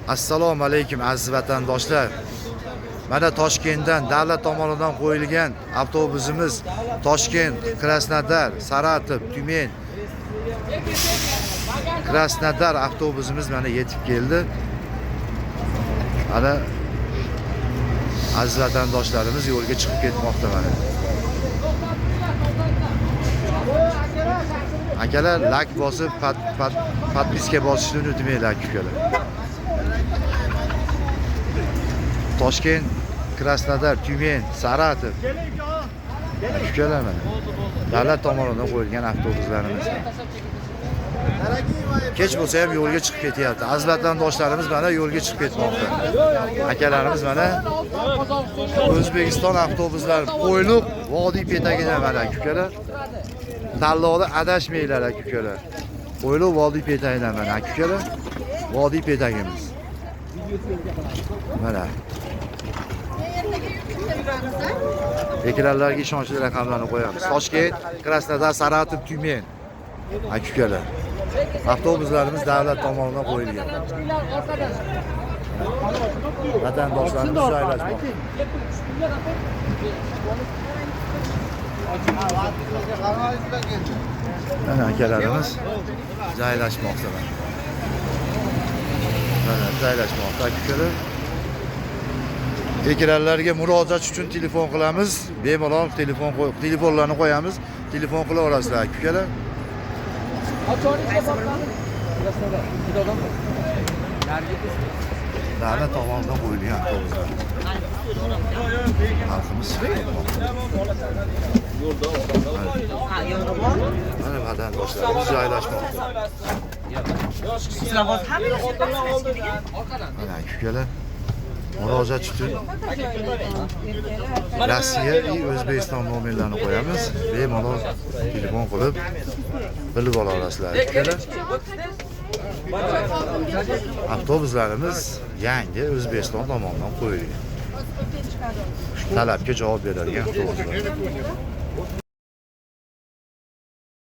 Assalomu alaykum aziz vatandoshlar. Mana Toshkentdan davlat tomonidan qo'yilgan avtobusimiz Toshkent, Krasnodar, Saratov, Tyumen, Krasnodar avtobusimiz mana yetib keldi. Ana aziz vatandoshlarimiz yo'lga chiqib ketmoqda mana. Akalar like bosib, podpiska bosishni unutmanglar akalar. Toshkent, Krasnodar, Tyumen, Saratov. Akalar mana davlat tomonidan qo'yilgan avtobuslarimiz. Kech bo'lsa ham yo'lga chiqib ketyapti. Aziz vatandoshlarimiz mana yo'lga chiqib ketmoqda. Akalarimiz mana O'zbekiston avtobuslari qo'yliq vodiy petagidan mana akalar. Tanlovda adashmanglar akalar. Qo'yliq vodiy petagidan mana akalar. Vodiy petagimiz. Mana ekranlarga ishonchli raqamlarni qo'yamiz. Toshkent, Krasnodar, Saratov, Tyumen. Akalar. Avtobuslarimiz davlat tomonidan qo'yilgan. Vatandoshlarimiz joylashmoqda. Mana akalarimiz joylashmoqda. Mana joylashmoqda akalar. Ekranlarga murojaat uchun telefon qilamiz. Bemalol telefonlarni qo'yamiz. Telefon qila olasizlar akalar. Davlat tomonidan qo'yilgan avtobuslar. Xalqimiz mana vatandoshlarimiz joylashmoqda. Mana akalar murojaat uchun Rossiya va O'zbekiston nomerlarini qo'yamiz. Bemalol telefon qilib bilib ola olasizlar akalar. Avtobuslarimiz yangi O'zbekiston tomonidan qo'yilgan. Talabga javob beradigan avtobuslar.